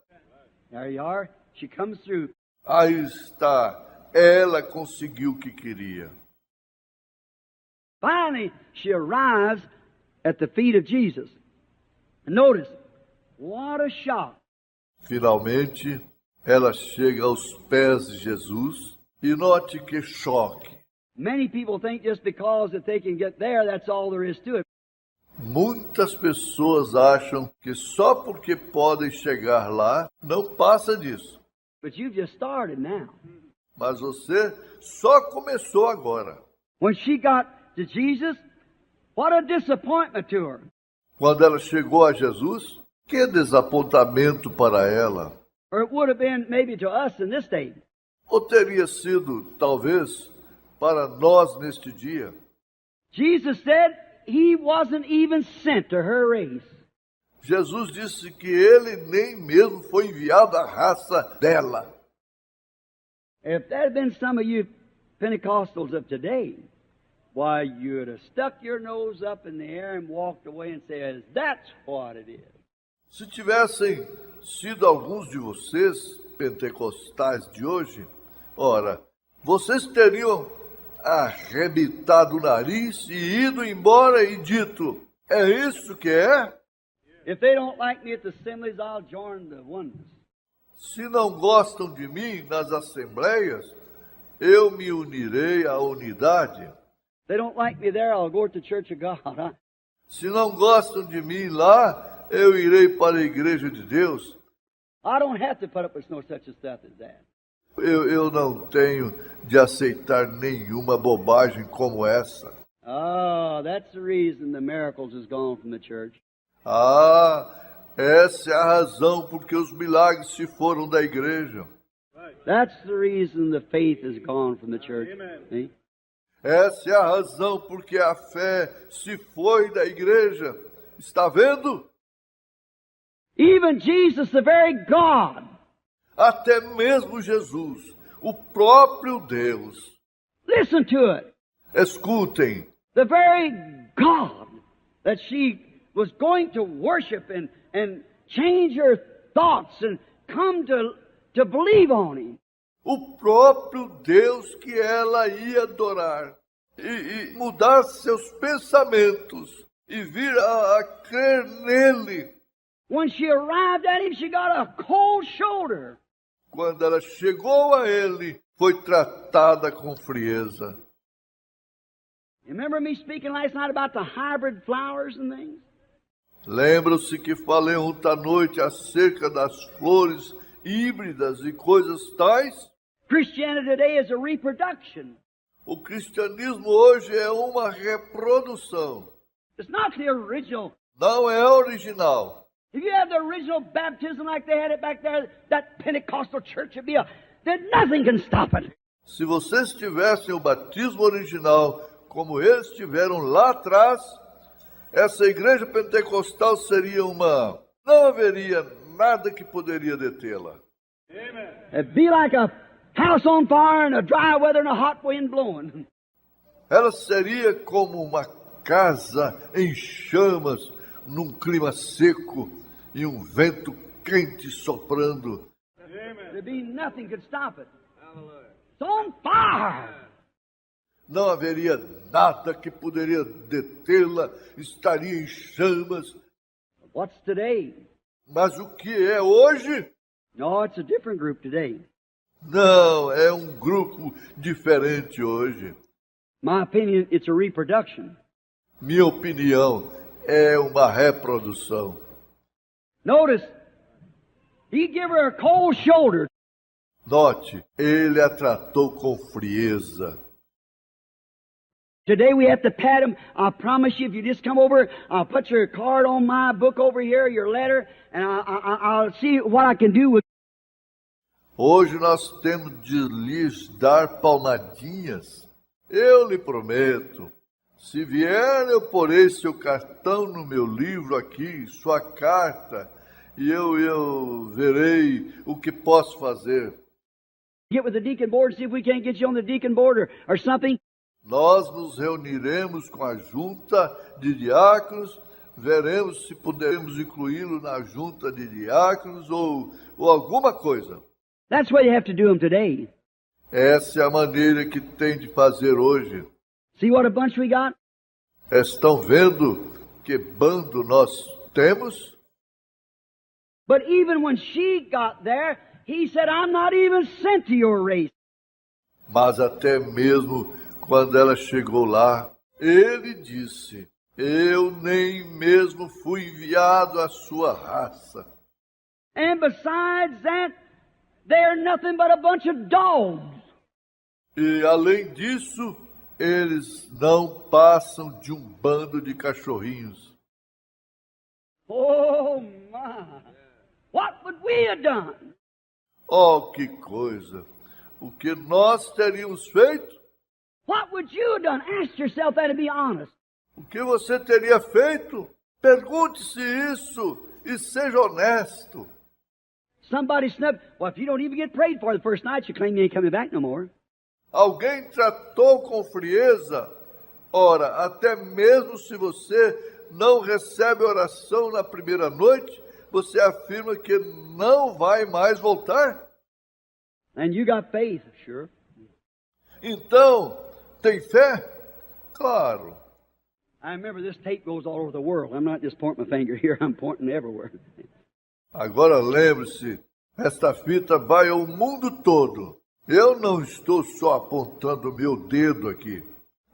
There you are. She comes through. Aí está. Ela conseguiu o que queria. Finally, she arrives at the feet of Jesus. And notice, what a shock. Finalmente, ela chega aos pés de Jesus e note que choque. Many people think just because that they can get there, that's all there is to it. Muitas pessoas acham que só porque podem chegar lá, não passa disso. But you've just started now. Mas você só começou agora. When she got to Jesus, what a disappointment to her. Quando ela chegou a Jesus, que desapontamento para ela. Or it would have been maybe to us in this day. Ou teria sido, talvez, para nós neste dia. Jesus said he wasn't even sent to her race. Jesus disse que ele nem mesmo foi enviado à raça dela. If that had been some of you Pentecostals of today, why, you'd have stuck your nose up in the air and walked away and said, that's what it is. Se tivessem sido alguns de vocês, pentecostais de hoje, ora, vocês teriam arrebitado o nariz e ido embora e dito, é isso que é? If they don't like me at the assemblies, I'll join the oneness. Se não gostam de mim nas assembleias, eu me unirei à unidade. If they don't like me there, I'll go to the Church of God. Huh? Se não gostam de mim lá, eu irei para a igreja de Deus. I don't have to put up with no such a stuff as that. Eu não tenho de aceitar nenhuma bobagem como essa. Oh, that's the reason the miracles is gone from the church. Essa é a razão porque os milagres se foram da igreja. That's the reason the faith is gone from the church. See? Essa é a razão porque a fé se foi da igreja. Está vendo? Even Jesus, the very God, Até mesmo Jesus, o próprio Deus. listen to it. Escutem, The very God that she was going to worship and change her thoughts and come to believe on Him. o próprio Deus que ela ia adorar e mudar seus pensamentos e vir a crer nele. When she arrived at Him, she got a cold shoulder. Quando ela chegou a ele, foi tratada com frieza. You remember me speaking last night about the hybrid flowers and things? Lembram-se que falei ontem à noite acerca das flores híbridas e coisas tais? Christianity today is a reproduction. O cristianismo hoje é uma reprodução. It's not the original. Não é original. If you have the original baptism like they had it back there, that Pentecostal church would be then nothing can stop it. Se vocês tivessem o batismo original como eles tiveram lá atrás, essa igreja pentecostal seria uma... Não haveria nada que poderia detê-la. It'd be like a house on fire and a dry weather and a hot wind blowing. Ela seria como uma casa em chamas, num clima seco e um vento quente soprando. There'd be nothing could stop it. It's on fire. Não haveria nada que poderia detê-la, estaria em chamas. What's today? Mas o que é hoje? No, it's a different group today. Não, é um grupo diferente hoje. My opinion, it's a reproduction. Minha opinião, é uma reprodução. Notice, he gave her a cold shoulder. Note, ele a tratou com frieza. Today we have to pat him. I promise you, if you just come over, I'll put your card on my book over here, your letter, and I'll see what I can do with. Hoje nós temos de lhes dar palmadinhas. Eu lhe prometo. Se vier, eu porei seu cartão no meu livro aqui, sua carta, e eu verei o que posso fazer. Get with the deacon board, see if we can't get you on the deacon board or something. Nós nos reuniremos com a junta de diáconos, veremos se poderemos incluí-lo na junta de diáconos ou alguma coisa. That's the way you have to do them today. Essa é a maneira que tem de fazer hoje. See what a bunch we got? Estão vendo que bando nós temos? But even when she got there, he said, I'm not even sent to your race. Mas até mesmo quando ela chegou lá, ele disse, eu nem mesmo fui enviado à sua raça. And besides that, they're nothing but a bunch of dogs. E além disso, eles não passam de um bando de cachorrinhos. Oh, my. What would we have done? Oh, que coisa! O que nós teríamos feito? What would you have done? Ask yourself that and be honest. O que você teria feito? Pergunte-se isso e seja honesto. Somebody snubbed. Well, if you don't even get prayed for the first night, you claim you ain't coming back no more. Alguém tratou com frieza? Ora, até mesmo se você não recebe oração na primeira noite, você afirma que não vai mais voltar? And you got faith, sure. Então, tem fé? Claro. I remember this tape goes all over the world. I'm not just pointing my finger here, I'm pointing everywhere. Agora lembre-se, Esta fita vai ao mundo todo. Eu não estou só apontando o meu dedo aqui.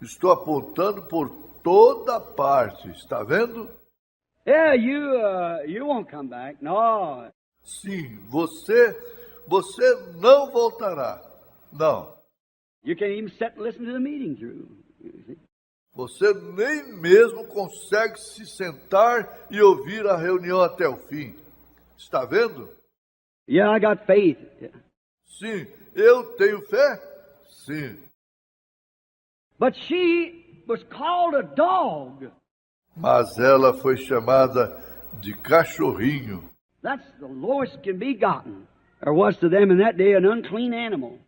Estou apontando por toda parte. Está vendo? Yeah, you won't come back. No. Sim, você não voltará. Não. You can't even sit and listen to the meeting through. Você nem mesmo consegue se sentar e ouvir a reunião até o fim. Está vendo? Yeah, I got faith. Yeah. Sim, eu tenho fé. Sim. But she was called a dog. Mas ela foi chamada de cachorrinho. That's the lowest can be gotten. There was to them in that day an unclean animal.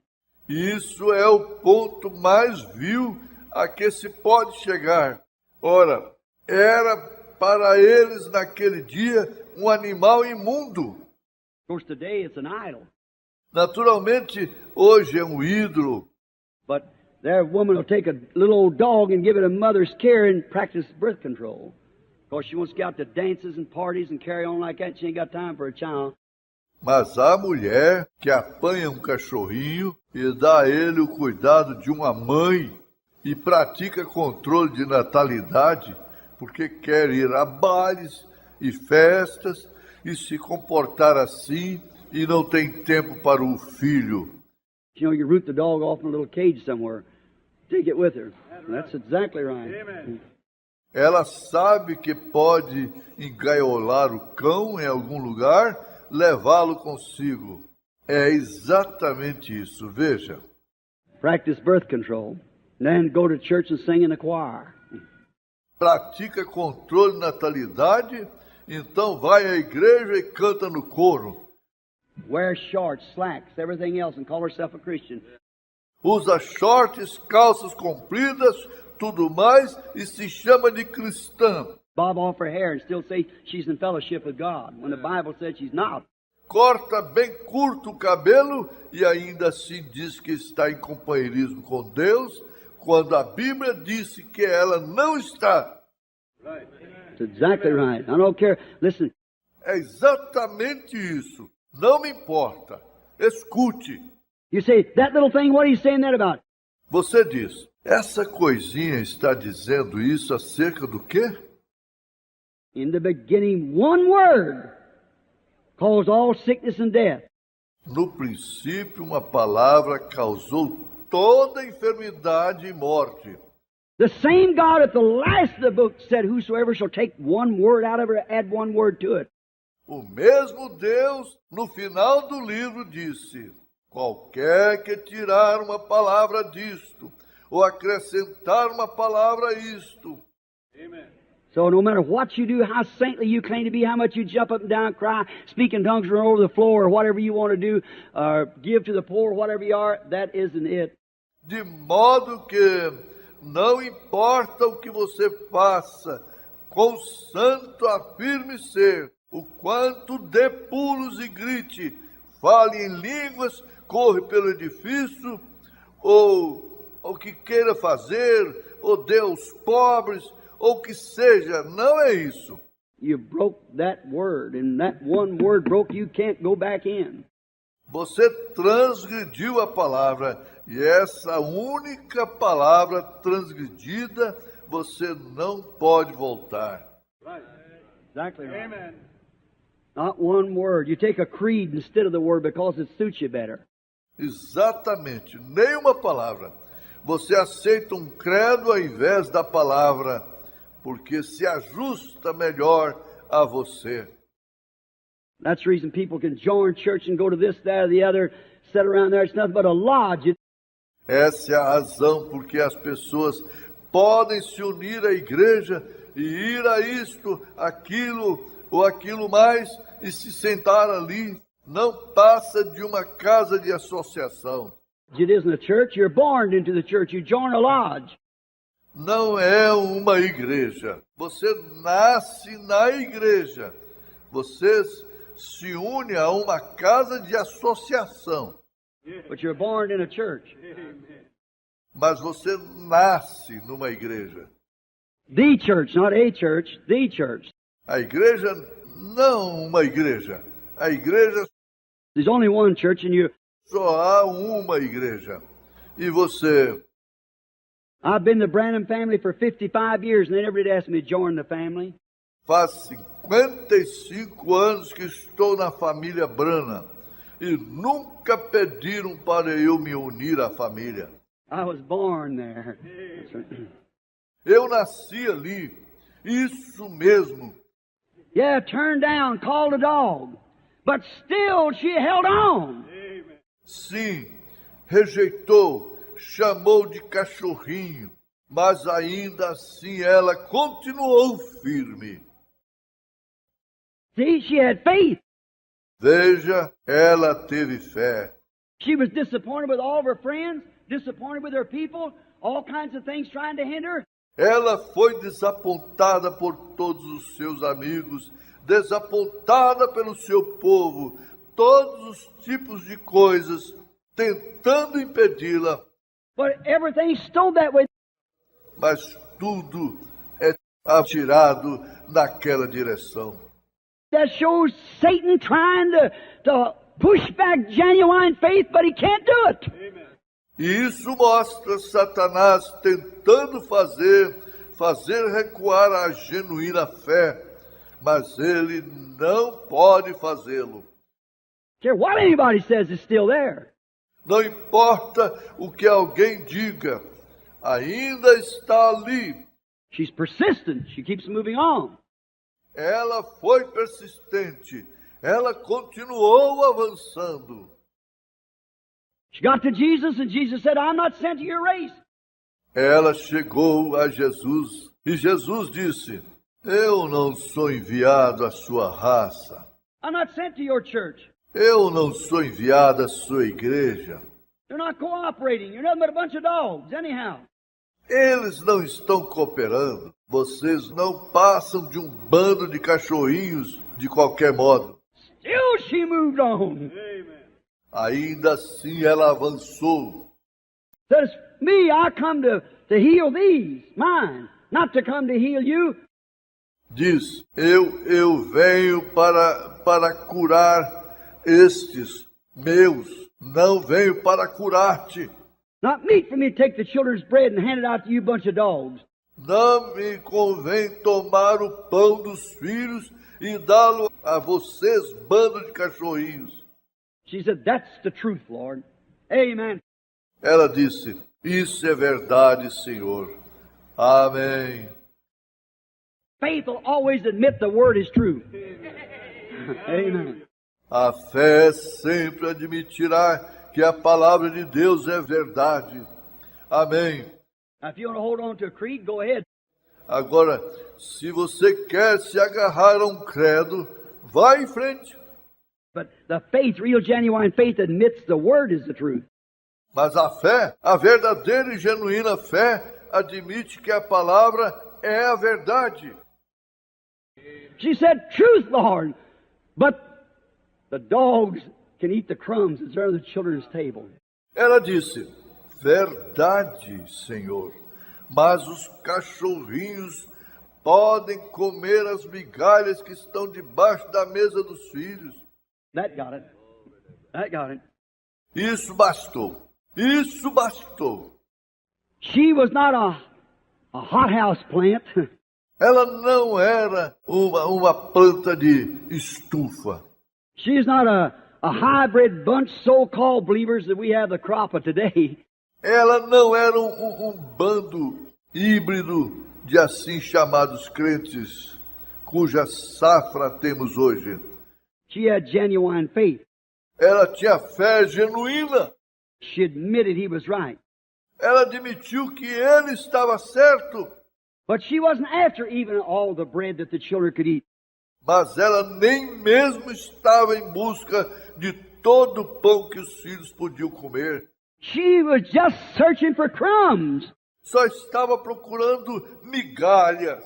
Isso é o ponto mais vil a que se pode chegar. Ora, era para eles naquele dia um animal imundo. Of course, today it's an idol. Naturalmente, hoje é um ídolo. But their woman will take a little old dog and give it a mother's care and practice birth control. Of course, she wants to get out to dances and parties and carry on like that. She ain't got time for a child. Mas a mulher que apanha um cachorrinho e dá a ele o cuidado de uma mãe e pratica controle de natalidade porque quer ir a bailes e festas e se comportar assim e não tem tempo para o filho. You know, you root the dog off in a little cage somewhere. Take it with her. That's exactly right. Amen. Ela sabe que pode engaiolar o cão em algum lugar, levá-lo consigo. É exatamente isso, veja. Practice birth control. Then go to church and sing in the choir. Pratica controle de natalidade, então vai à igreja e canta no coro. Wear shorts, slacks, everything else, and call herself a Christian. Usa shorts, calças compridas, tudo mais, e se chama de cristã. Bob off her hair and still say she's in fellowship with God, when the Bible says she's not. Corta bem curto o cabelo e ainda assim diz que está em companheirismo com Deus, quando a Bíblia disse que ela não está. That's exactly right. I don't care. Listen, É exatamente isso. Não me importa. Escute. you say, that little thing, what are you saying that about? Você diz, essa coisinha está dizendo isso acerca do quê? In the beginning, one word caused all sickness and death. No princípio, uma palavra causou toda enfermidade e morte. The same God at the last of the book said, whosoever shall take one word out of it, add one word to it. O mesmo Deus, no final do livro, disse: qualquer que tirar uma palavra disto, ou acrescentar uma palavra a isto. Amen. So no matter what you do, how saintly you claim to be, how much you jump up and down, cry, speak in tongues, run over the floor, or whatever you want to do, or give to the poor, whatever you are, that isn't it. De modo que não importa o que você faça, com santo afirme ser, o quanto dê pulos e grite, fale em línguas, corre pelo edifício, ou o que queira fazer, ou dê aos pobres, ou o que seja, não é isso. You broke that word, and that one word broke, you can't go back in. Você transgrediu a palavra, e essa única palavra transgredida, você não pode voltar. Right. Exactly right. Amen. Not one word. You take a creed instead of the word because it suits you better. Exatamente, nenhuma palavra. Você aceita um credo ao invés da palavra, porque se ajusta melhor a você. That's the reason people can join church and go to this, that, or the other, sit around there. It's nothing but a lodge. Essa é a razão porque as pessoas podem se unir à igreja e ir a isto, aquilo ou aquilo mais e se sentar ali. Não passa de uma casa de associação. It isn't a church. You're born into the church. You join a lodge. Não é uma igreja. Você nasce na igreja. Você se une a uma casa de associação. But you're born in a church. Mas você nasce numa igreja. The church, not a church. The church. A igreja, não uma igreja. A igreja There's only one church, and Só há uma igreja. E você? I've been the Branham family for 55 years, and they never did ask me to join the family. Faz 55 anos que estou na família Branham e nunca pediram para eu me unir à família. I was born there. Eu nasci ali, isso mesmo. Yeah, turned down, called a dog, but still she held on. Sim, rejeitou, chamou de cachorrinho, mas ainda assim ela continuou firme. See, she had faith. Veja, ela teve fé. She was disappointed with all of her friends, disappointed with her people, all kinds of things trying to hinder her. Ela foi desapontada por todos os seus amigos, desapontada pelo seu povo, todos os tipos de coisas tentando impedi-la. But everything stood that way. Mas tudo é atirado naquela direção. That shows Satan trying to push back genuine faith, but he can't do it. Amen. E isso mostra Satanás tentando fazer recuar a genuína fé, mas ele não pode fazê-lo. Care what anybody says, it's still there. Não importa o que alguém diga, ainda está ali. She's persistent. She keeps moving on. Ela foi persistente. Ela continuou avançando. She got to Jesus, and Jesus said, I'm not sent to your race. Ela chegou a Jesus e Jesus disse, eu não sou enviado à sua raça. I'm not sent to your church. Eu não sou enviado à sua igreja. They're not cooperating. You're nothing but a bunch of dogs, anyhow. Eles não estão cooperando. Vocês não passam de um bando de cachorrinhos de qualquer modo. Still she moved on. Ainda assim ela avançou. Says, me, I come to heal these, mine, not to come to heal you. Diz, eu venho para curar estes meus, não venho para curar-te. Not meet for me to take the children's bread and hand it out to you bunch of dogs. Não me convém tomar o pão dos filhos e dá-lo a vocês, bando de cachorrinhos. She said, that's the truth, Lord. Amen. Ela disse, isso é verdade, Senhor. Amém. Faith will always admit the word is true. Amen. A fé sempre admitirá que a palavra de Deus é verdade. Amém. Now, if you want to hold on to a creed, go ahead. Agora, se você quer se agarrar a um credo, vá em frente. But the faith, real genuine faith, admits the word is the truth. Mas a fé, a verdadeira e genuína fé, admite que a palavra é a verdade. She said, truth, Lord. But the dogs can eat the crumbs that's under the children's table. Ela disse, verdade, Senhor, mas os cachorrinhos podem comer as migalhas que estão debaixo da mesa dos filhos. That got it. That got it. Isso bastou. Isso bastou. She was not a hothouse plant. Ela não era uma planta de estufa. She's not a hybrid bunch so-called believers that we have the crop of today. Ela não era um bando híbrido de assim chamados crentes, cuja safra temos hoje. She had genuine faith. Ela tinha fé genuína. She admitted he was right. Ela admitiu que ele estava certo. But she wasn't after even all the bread that the children could eat. Mas ela nem mesmo estava em busca de todo o pão que os filhos podiam comer. She was just searching for crumbs. Só estava procurando migalhas.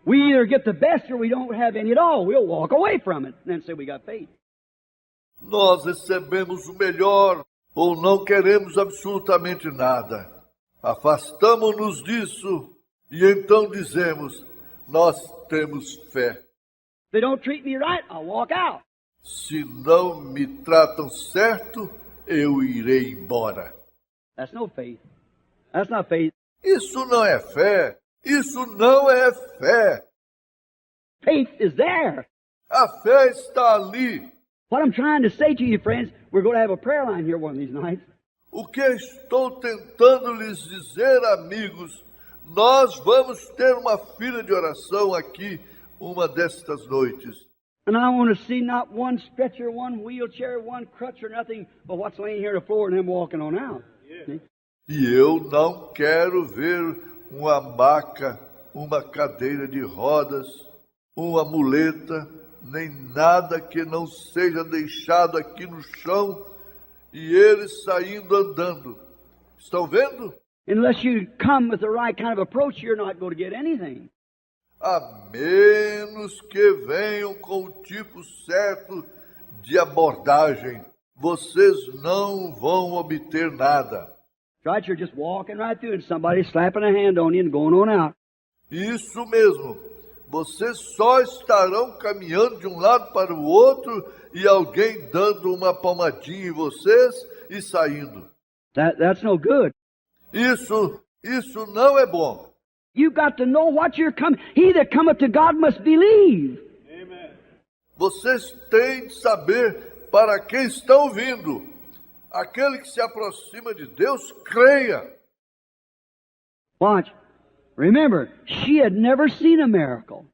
We either get the best or we don't have any at all. We'll walk away from it and then say we got faith. Nós recebemos o melhor ou não queremos absolutamente nada. Afastamo-nos disso e então dizemos, nós temos fé. If they don't treat me right, I'll walk out. Se não me tratam certo, eu irei embora. That's no faith. That's not faith. Isso não é fé. Isso não é fé. Faith is there. A fé está ali. What I'm trying to say to you, friends, we're going to have a prayer line here one of these nights. O que estou tentando lhes dizer, amigos, nós vamos ter uma fila de oração aqui uma destas noites. And I want to see not one stretcher, one wheelchair, one crutch or nothing, but what's laying here on the floor and them walking on out. See? E eu não quero ver uma maca, uma cadeira de rodas, uma muleta, nem nada que não seja deixado aqui no chão e eles saindo andando. Estão vendo? Unless you come with the right kind of approach, you're not going to get anything. A menos que venham com o tipo certo de abordagem, vocês não vão obter nada. Right? You're just walking right through and somebody slapping a hand on you and going on out. Isso mesmo. Vocês só estarão caminhando de um lado para o outro e alguém dando uma palmadinha em vocês e saindo. That's no good. Isso não é bom. You've got to know what you're coming. He that cometh to God must believe. Amen. Vocês têm de saber para quem estão vindo. Aquele que se aproxima de Deus, creia. Watch. Remember, she had never seen a miracle.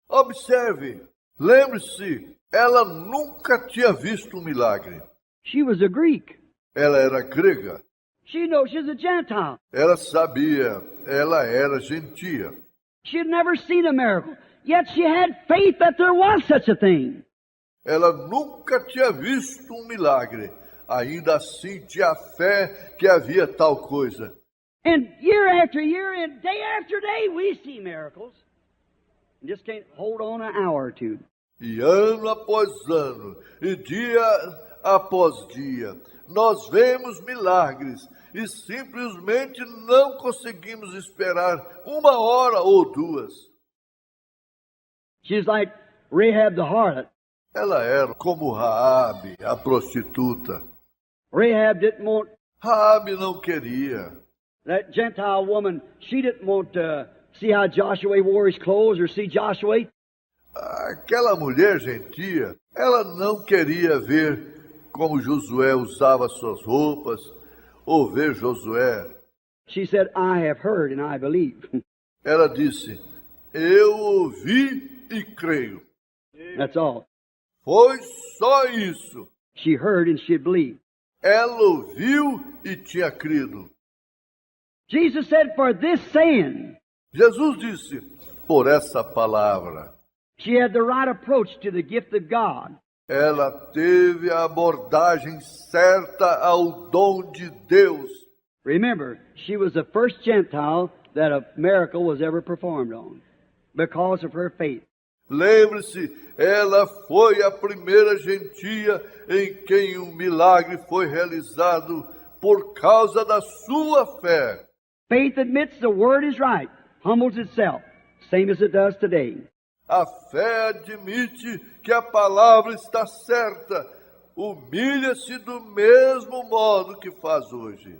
Observe. Lembre-se, ela nunca tinha visto um milagre. She was a Greek. Ela era grega. She knows she's a Gentile. Ela sabia, ela era gentia. She had never seen a miracle. Yet she had faith that there was such a thing. Ela nunca tinha visto um milagre. Ainda assim tinha fé que havia tal coisa. And year after year and day after day we see miracles. You just can't hold on an hour or two. E ano após ano, e dia após dia, nós vemos milagres e simplesmente não conseguimos esperar uma hora ou duas. She's like Rahab the harlot. Ela era como Raabe, a prostituta. Rahab didn't want Raabe não queria. that Gentile woman. She didn't want to see how Joshua wore his clothes or see Joshua. Aquela mulher gentia, ela não queria ver como Josué usava suas roupas, ou ver Josué. She said, I have heard and I believe. Ela disse, eu ouvi e creio. That's all. Foi só isso. She heard and she believed. Ela ouviu e tinha crido. Jesus said, for this saying, Jesus disse, por essa palavra. she had the right approach to the gift of God. Ela teve a abordagem certa ao dom de Deus. Remember, she was the first Gentile that a miracle was ever performed on because of her faith. Lembre-se, ela foi a primeira gentia em quem um milagre foi realizado por causa da sua fé. Faith admits the word is right, humbles itself, same as it does today. A fé admite que a palavra está certa, humilha-se do mesmo modo que faz hoje.